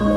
What's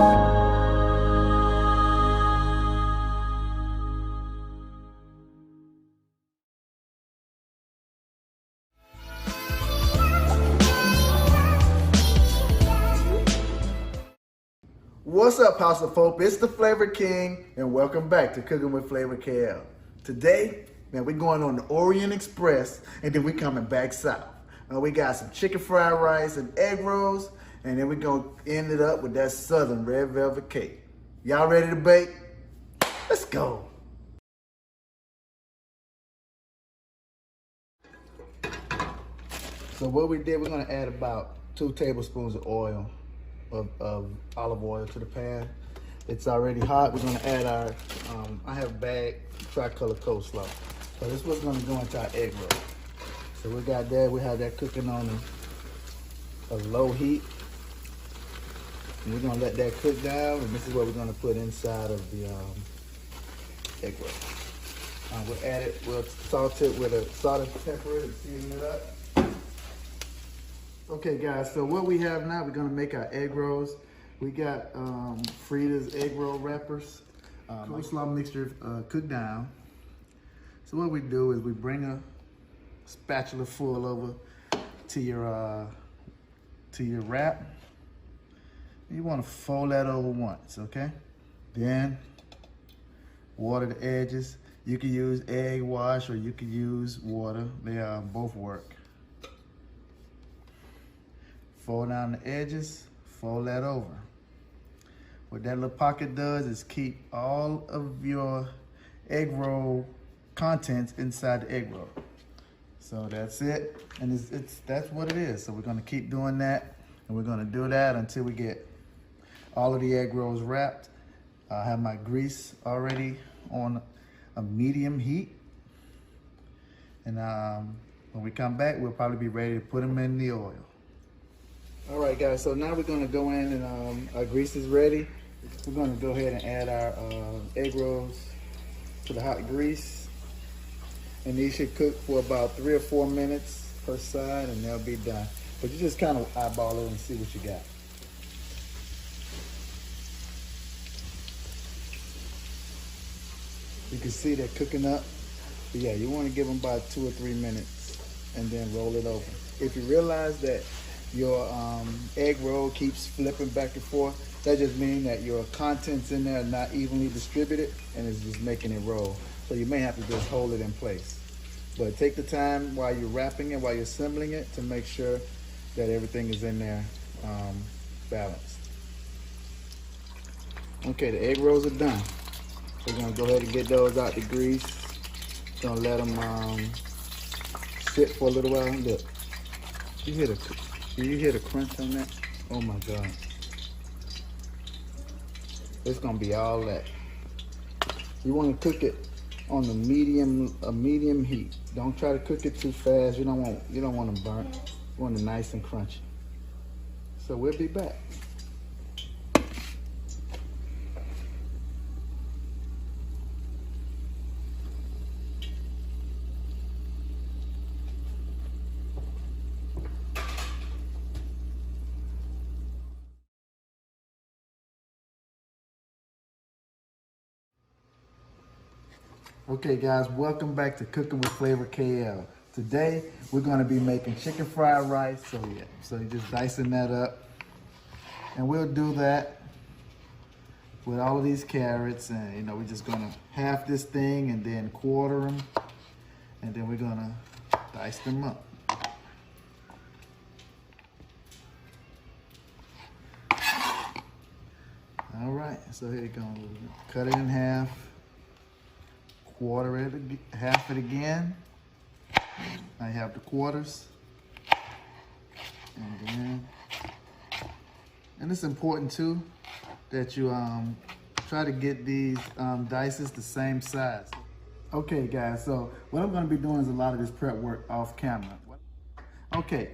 up, House of Folk? It's the Flavor King, and welcome back to Cooking with Flavor KL. Today, man, we're going on the Orient Express, and then we're coming back south. We got some chicken fried rice and egg rolls, and then we're going to end it up with that Southern red velvet cake. Y'all ready to bake? Let's go. So what we did, we're going to add about 2 tablespoons of oil. Of olive oil to the pan. It's already hot. We're going to add our, I have bagged tricolor coleslaw. So this was going to go into our egg roll. So we got that. We have that cooking on a low heat. And we're going to let that cook down. And this is what we're going to put inside of the egg roll. We'll salt it with a salt and pepper and season it up. Okay guys, so what we have now, we're gonna make our egg rolls. We got Frida's egg roll wrappers, coleslaw mixture cooked down. So what we do is we bring a spatula full over to your wrap. You wanna fold that over once, okay? Then water the edges. You can use egg wash or you can use water. They both work. Fold down the edges, fold that over. What that little pocket does is keep all of your egg roll contents inside the egg roll. So that's it, and that's what it is. So we're gonna keep doing that, and we're gonna do that until we get all of the egg rolls wrapped. I have my grease already on a medium heat. And when we come back, we'll probably be ready to put them in the oil. All right, guys, so now we're gonna go in and our grease is ready. We're gonna go ahead and add our egg rolls to the hot grease. And these should cook for about 3 or 4 minutes per side and they'll be done. But you just kind of eyeball it and see what you got. You can see they're cooking up. But yeah, you wanna give them about 2 or 3 minutes and then roll it over. If you realize that your egg roll keeps flipping back and forth, that just means that your contents in there are not evenly distributed and it's just making it roll. So you may have to just hold it in place. But take the time while you're wrapping it, while you're assembling it, to make sure that everything is in there balanced. Okay, the egg rolls are done. So we're gonna go ahead and get those out the grease. Gonna let them sit for a little while. Look, do you hear the crunch on that? Oh my God. It's gonna be all that. You wanna cook it on a medium heat. Don't try to cook it too fast. You don't want them burnt. You want them nice and crunchy. So we'll be back. Okay guys, welcome back to Cooking with Flavor KL. Today, we're gonna be making chicken fried rice. So you're just dicing that up. And we'll do that with all of these carrots. And we're just gonna half this thing and then quarter them. And then we're gonna dice them up. All right, so here you go. Cut it in half. Quarter it, half it again. I have the quarters. And it's important too that you try to get these dices the same size. Okay guys, so what I'm gonna be doing is a lot of this prep work off camera. Okay,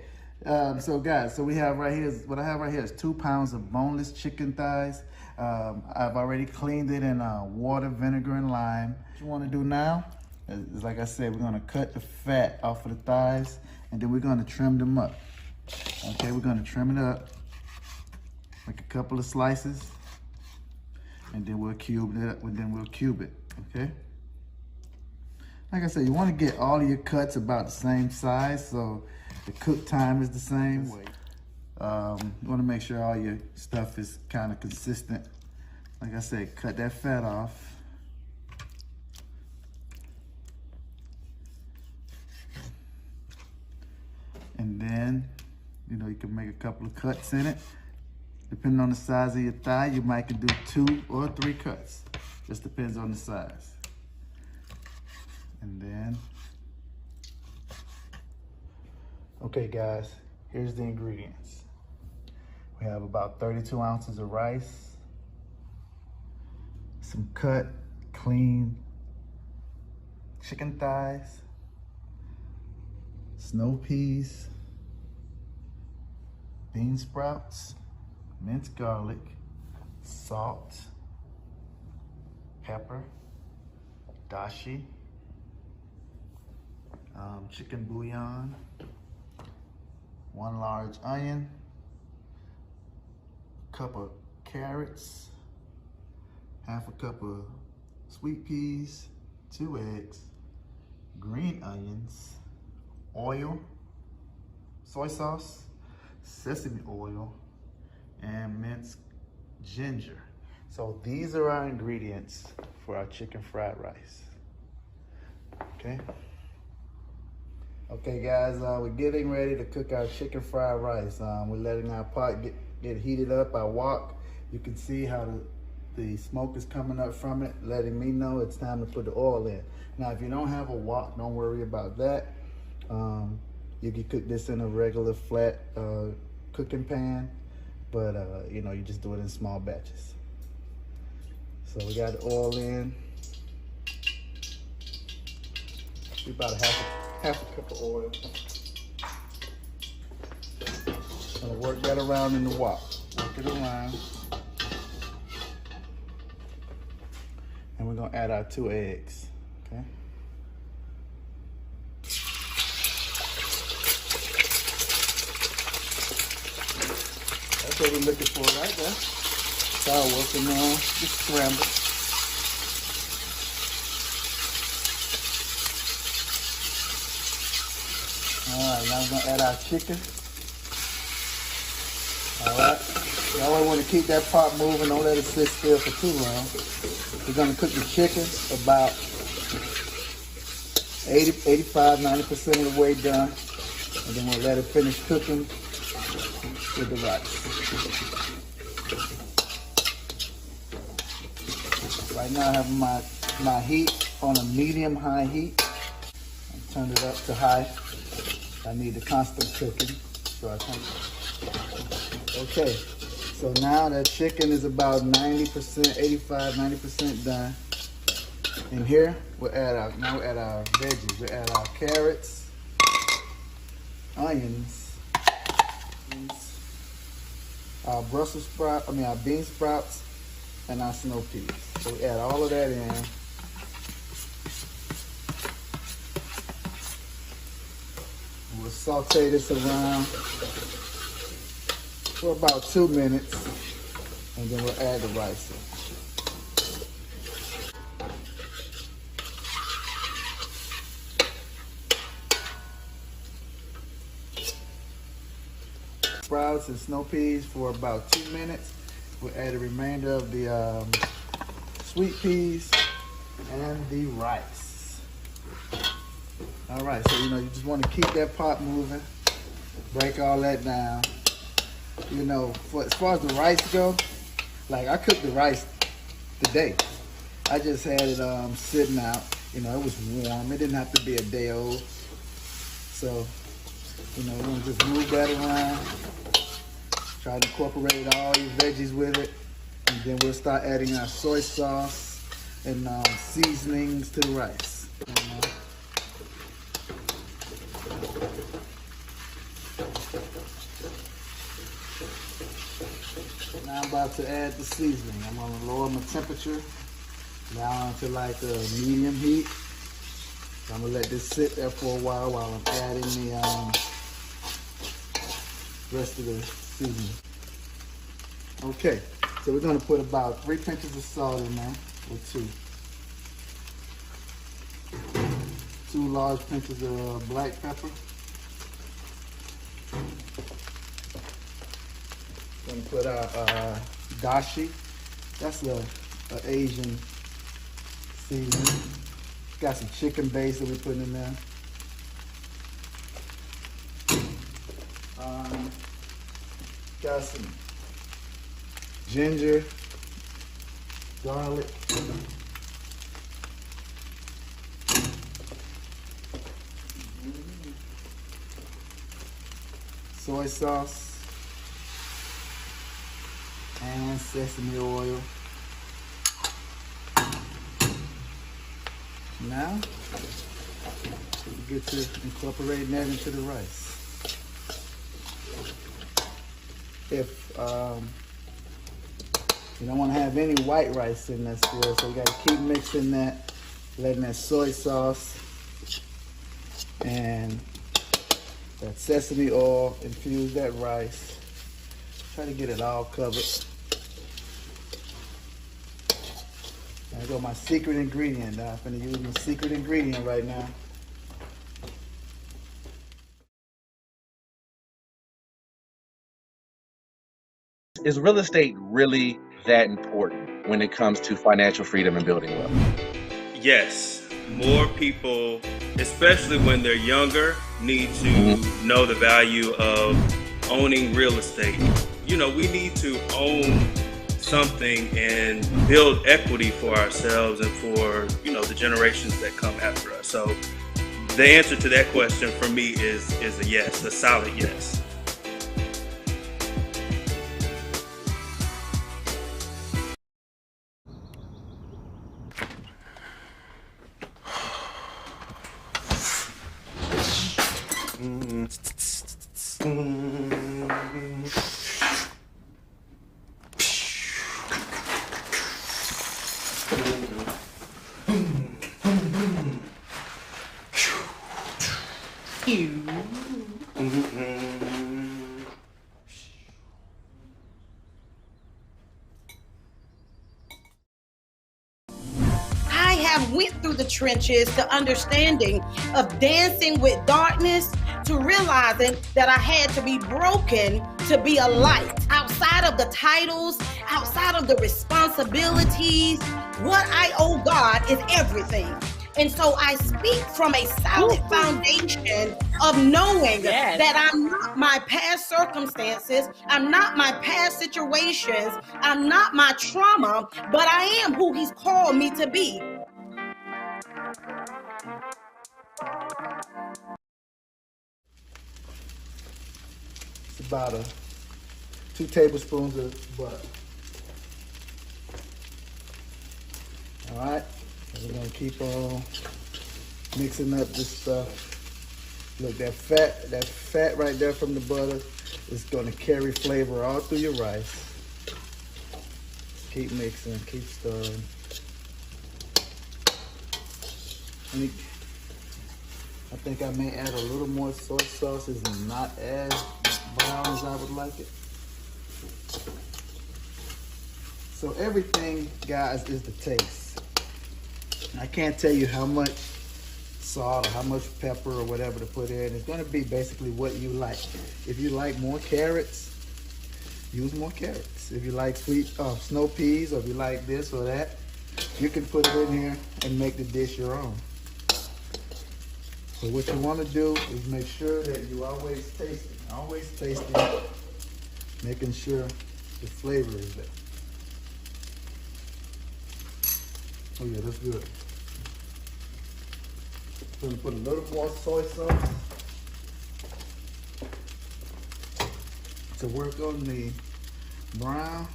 so guys, so we have right here, what I have right here is 2 pounds of boneless chicken thighs. I've already cleaned it in water, vinegar, and lime. What you want to do now is, like I said, we're going to cut the fat off of the thighs, and then we're going to trim them up. Okay, we're going to trim it up, like a couple of slices. and then we'll cube it, okay? Like I said, you want to get all of your cuts about the same size, so the cook time is the same. You want to make sure all your stuff is kind of consistent. Like I said, cut that fat off. And then, you know, you can make a couple of cuts in it. Depending on the size of your thigh, you might can do 2 or 3 cuts. Just depends on the size. And then, okay guys, here's the ingredients. We have about 32 ounces of rice, some cut, clean chicken thighs, snow peas, bean sprouts, minced garlic, salt, pepper, dashi, chicken bouillon, 1 large onion, cup of carrots, half a cup of sweet peas, 2 eggs, green onions, oil, soy sauce, sesame oil, and minced ginger. So these are our ingredients for our chicken fried rice. Okay. Okay guys, we're getting ready to cook our chicken fried rice. We're letting our pot get heated up. Our wok, you can see how the smoke is coming up from it, letting me know it's time to put the oil in. Now, if you don't have a wok, don't worry about that. You can cook this in a regular flat cooking pan, but you know, you just do it in small batches. So we got the oil in. About half a cup of oil. Gonna work that around in the wok. Work it around. And we're gonna add our 2 eggs, okay? That's what we're looking for right there. Start working on the scramble. All right, now we're gonna add our chicken. All right, you always want to keep that pot moving. Don't let it sit still for too long. We're gonna cook the chicken about 85, 90% of the way done. And then we'll let it finish cooking with the rice. Right now I have my heat on a medium-high heat. I turned it up to high. I need the constant cooking, so I turn it. Okay, so now that chicken is about 90%, 85, 90% done. And here we'll add our veggies. We'll add our carrots, onions, our Brussels sprouts, our bean sprouts, and our snow peas. So we add all of that in. We'll saute this around for about 2 minutes, and then we'll add the rice in. Sprouts and snow peas for about 2 minutes. We'll add the remainder of the sweet peas and the rice. All right, so you just want to keep that pot moving, break all that down. As far as the rice go, like I cooked the rice today. I just had it sitting out. It was warm. It didn't have to be a day old. So, you want to just move that around. Try to incorporate all your veggies with it. And then we'll start adding our soy sauce and seasonings to the rice. Now I'm about to add the seasoning. I'm going to lower my temperature down to like a medium heat. So I'm going to let this sit there for a while I'm adding the rest of the seasoning. Okay, So we're gonna put about 3 pinches of salt in there, or 2 large pinches of black pepper. Gonna put our dashi. That's a Asian seasoning. Got some chicken base that we're putting in there. Got some ginger, garlic, soy sauce, and sesame oil. Now, we get to incorporating that into the rice. If you don't want to have any white rice in that still, so you got to keep mixing that, letting that soy sauce and that sesame oil infuse that rice. Try to get it all covered. There go my secret ingredient. I'm going to use my secret ingredient right now. Is real estate really that important when it comes to financial freedom and building wealth? Yes, more people, especially when they're younger, need to know the value of owning real estate. You know, we need to own something and build equity for ourselves and for, you know, the generations that come after us. So the answer to that question for me is a yes, a solid yes. I have went through the trenches to understanding of dancing with darkness, to realizing that I had to be broken to be a light. Outside of the titles, outside of the responsibilities, what I owe God is everything. And so I speak from a solid foundation of knowing that I'm not my past circumstances, I'm not my past situations, I'm not my trauma, but I am who He's called me to be. It's about 2 tablespoons of butter. All right, and we're gonna keep on mixing up this stuff. Look, that fat right there from the butter is gonna carry flavor all through your rice. Keep mixing, keep stirring. I think I may add a little more soy sauce. It's not as brown as I would like it. So everything, guys, is the taste. I can't tell you how much salt or how much pepper or whatever to put in. It's gonna be basically what you like. If you like more carrots, use more carrots. If you like sweet snow peas, or if you like this or that, you can put it in here and make the dish your own. So what you want to do is make sure that you always taste it, making sure the flavor is there. Oh yeah, that's good. I'm gonna put a little more soy sauce to work on the brown,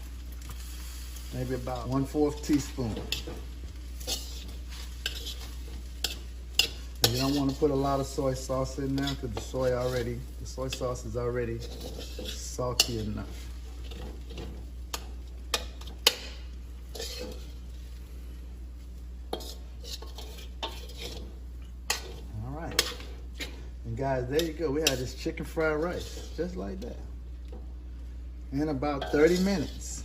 maybe about 1/4 teaspoon. You don't want to put a lot of soy sauce in there because the soy sauce is already salty enough. All right. And guys, there you go. We had this chicken fried rice, just like that. In about 30 minutes.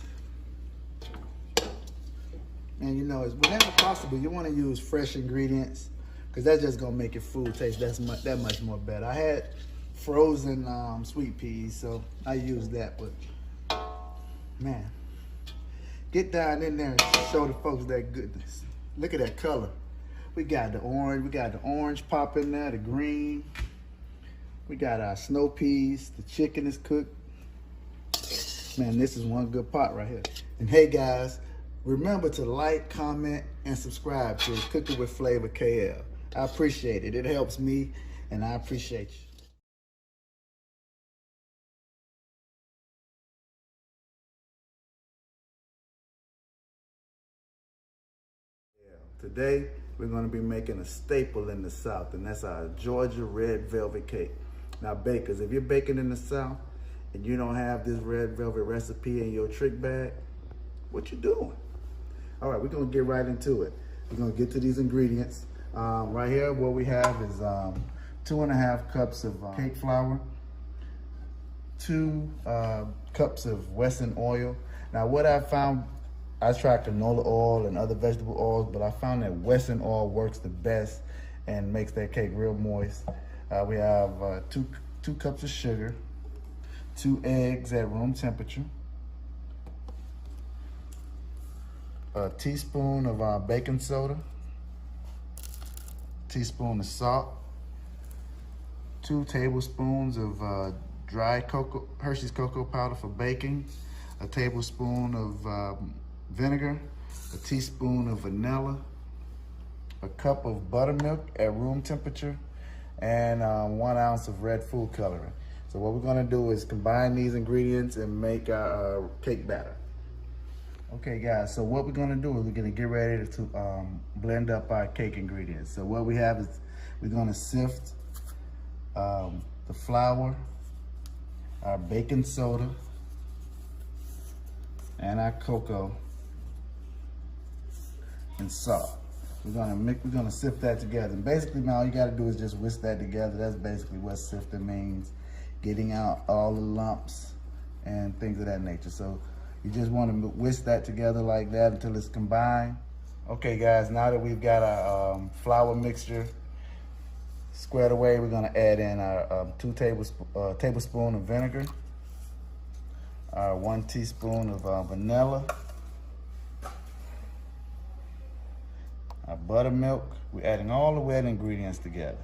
And you know, it's whenever possible, you want to use fresh ingredients because that's just gonna make your food taste that much more better. I had frozen sweet peas, so I used that. But man, get down in there and show the folks that goodness. Look at that color. We got the orange pop in there, the green. We got our snow peas. The chicken is cooked. Man, this is one good pot right here. And hey guys, remember to like, comment, and subscribe to Cooking with Flavor KL. I appreciate it. It helps me, and I appreciate you. Today, we're going to be making a staple in the South, and that's our Georgia red velvet cake. Now, bakers, if you're baking in the South and you don't have this red velvet recipe in your trick bag, what you doing? All right, we're going to get right into it. We're going to get to these ingredients. Right here, what we have is 2.5 cups of cake flour, 2 cups of Wesson oil. Now, what I found, I tried canola oil and other vegetable oils, but I found that Wesson oil works the best and makes that cake real moist. We have 2 cups of sugar, 2 eggs at room temperature, a teaspoon of baking soda, teaspoon of salt, 2 tablespoons of dry Hershey's cocoa powder for baking, a tablespoon of vinegar, a teaspoon of vanilla, a cup of buttermilk at room temperature, and 1 ounce of red food coloring. So what we're gonna do is combine these ingredients and make our cake batter. Okay guys, so what we're gonna do is we're gonna get ready to blend up our cake ingredients. So what we have is we're gonna sift the flour, our baking soda, and our cocoa and salt. We're gonna sift that together. And basically now all you gotta do is just whisk that together. That's basically what sifting means, getting out all the lumps and things of that nature. So you just want to whisk that together like that until it's combined. Okay guys, now that we've got our flour mixture squared away, we're gonna add in our 2 tablespoons of vinegar, our 1 teaspoon of vanilla, our buttermilk. We're adding all the wet ingredients together,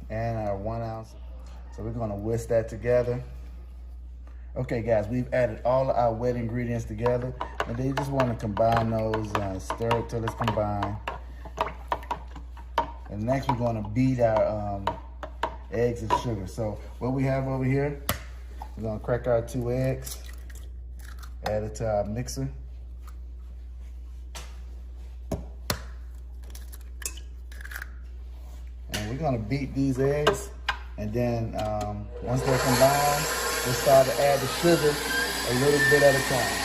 and our 1 ounce. So we're gonna whisk that together. Okay guys, we've added all of our wet ingredients together, and then you just want to combine those and stir it till it's combined. And next we're going to beat our eggs and sugar. So what we have over here, we're going to crack our 2 eggs, add it to our mixer. And we're going to beat these eggs, and then once they're combined, we'll start to add the sugar a little bit at a time.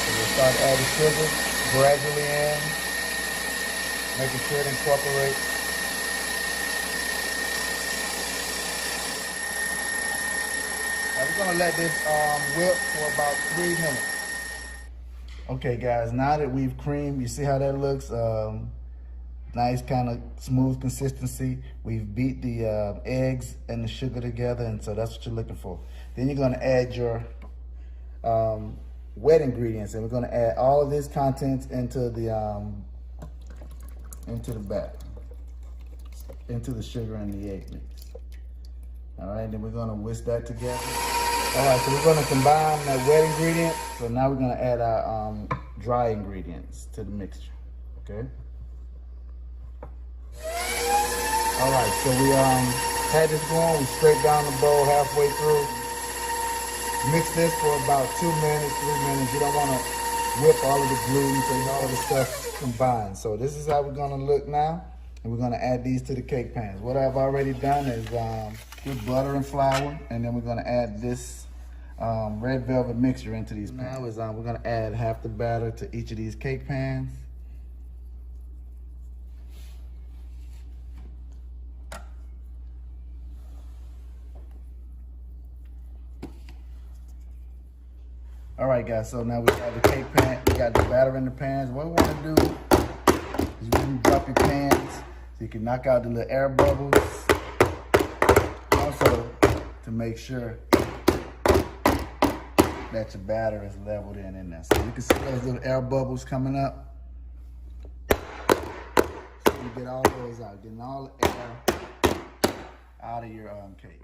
So we'll start to add the sugar gradually in, making sure it incorporates. Now we're gonna let this whip for about 3 minutes. Okay guys, now that we've creamed, you see how that looks? Nice kind of smooth consistency. We've beat the eggs and the sugar together, and so that's what you're looking for. Then you're gonna add your wet ingredients, and we're gonna add all of these contents into the batter, into the sugar and the egg mix. All right, then we're gonna whisk that together. All right, so we're gonna combine that wet ingredient. So now we're gonna add our dry ingredients to the mixture, okay? All right, so we had this going. We scraped down the bowl halfway through. Mix this for about 2 minutes, 3 minutes. You don't want to whip all of the gluten so all of the stuff combined. So this is how we're gonna look now. And we're gonna add these to the cake pans. What I've already done is put butter and flour, and then we're gonna add this red velvet mixture into these pans. Now is we're gonna add half the batter to each of these cake pans. All right, guys, so now we got the cake pan, we got the batter in the pans. What we want to do is you can drop your pans so you can knock out the little air bubbles. Also, to make sure that your batter is leveled in there. So you can see those little air bubbles coming up. So you get all those out, getting all the air out of your cake.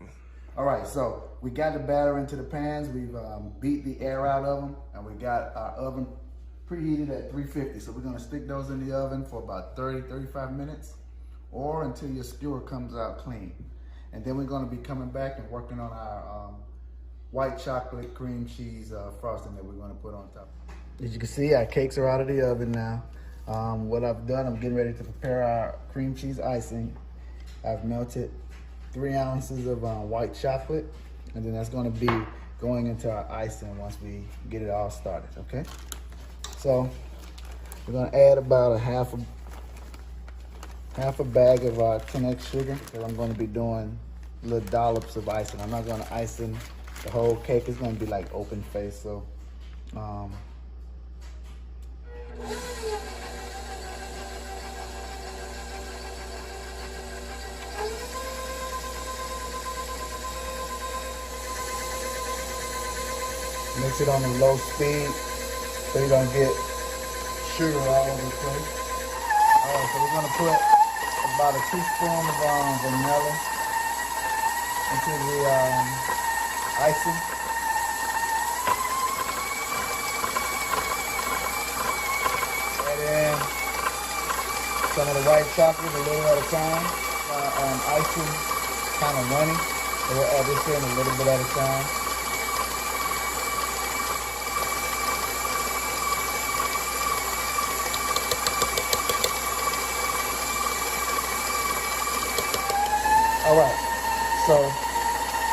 All right, so we got the batter into the pans. We've beat the air out of them, and we got our oven preheated at 350. So we're gonna stick those in the oven for about 30, 35 minutes, or until your skewer comes out clean. And then we're gonna be coming back and working on our white chocolate cream cheese frosting that we're gonna put on top. As you can see, our cakes are out of the oven now. What I've done, I'm getting ready to prepare our cream cheese icing. I've melted 3 ounces of white chocolate, and then that's gonna be going into our icing once we get it all started, okay? So we're gonna add about a half a bag of 10X sugar, because I'm gonna be doing little dollops of icing. I'm not gonna icing the whole cake. It's gonna be like open face, so mix it on a low speed so you don't get sugar all over the place. All right, so we're gonna put about a teaspoon of vanilla into the icing. Add in some of the white chocolate a little at a time. Icing kind of runny, so we'll add this in a little bit at a time. All right, so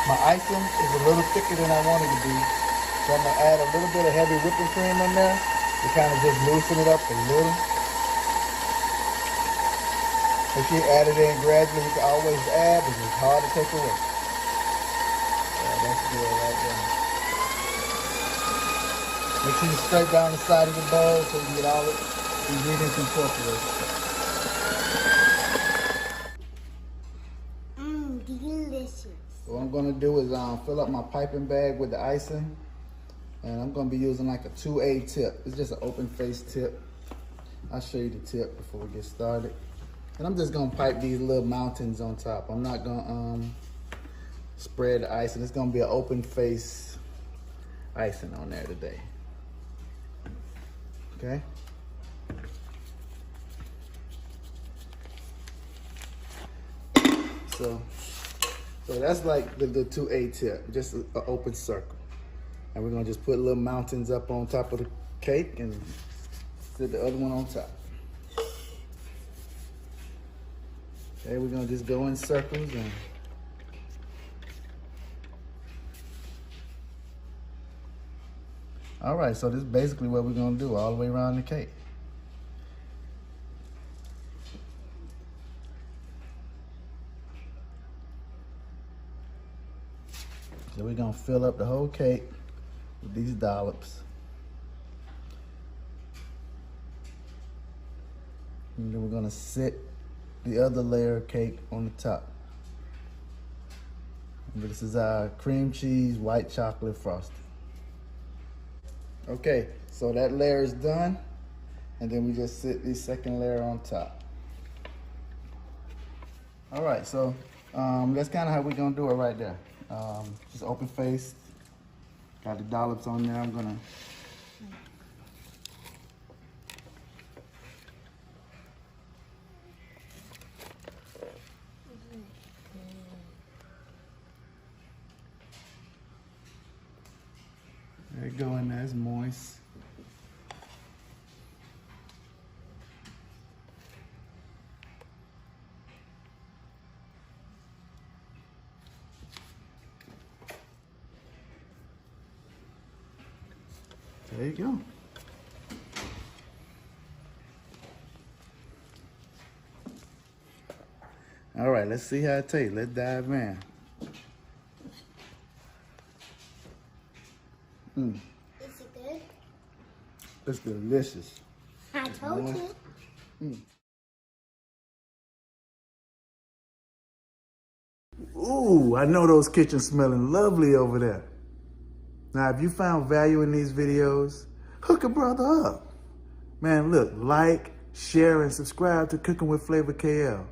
my icing is a little thicker than I want it to be. So I'm gonna add a little bit of heavy whipping cream in there to kind of just loosen it up a little. If you add it in gradually, you can always add, but it's hard to take away. Yeah, that's good right there. Make sure you scrape down the side of the bowl so you can get all the ingredients incorporated. Delicious. So what I'm gonna do is fill up my piping bag with the icing, and I'm gonna be using like a 2A tip. It's just an open face tip. I'll show you the tip before we get started. And I'm just gonna pipe these little mountains on top. I'm not gonna spread the icing. It's gonna be an open face icing on there today. Okay? So that's like the 2A tip, just an open circle. And we're gonna just put little mountains up on top of the cake and sit the other one on top. Okay, we're gonna just go in circles and all right, so this is basically what we're gonna do all the way around the cake. So we're gonna fill up the whole cake with these dollops. And then we're gonna sit the other layer of cake on the top. And this is our cream cheese white chocolate frosting. Okay, so that layer is done. And then we just sit the second layer on top. All right, so that's kind of how we're gonna do it right there. Just open face, got the dollops on there. I'm gonna there you go, in there, it's moist. There you go. All right, let's see how it tastes. Let's dive in. Is it It's delicious. I told you. Ooh, I know those kitchens smelling lovely over there. Now, if you found value in these videos, hook a brother up. Man, look, like, share, and subscribe to Cooking with Flavor KL.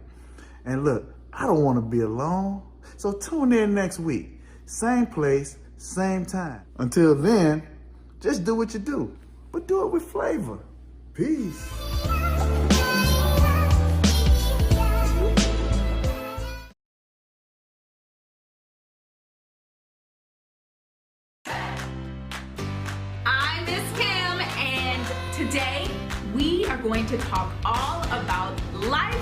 And look, I don't want to be alone, so tune in next week. Same place, same time. Until then, just do what you do, but do it with flavor. Peace. I'm Miss Kim, and today we are going to talk all about life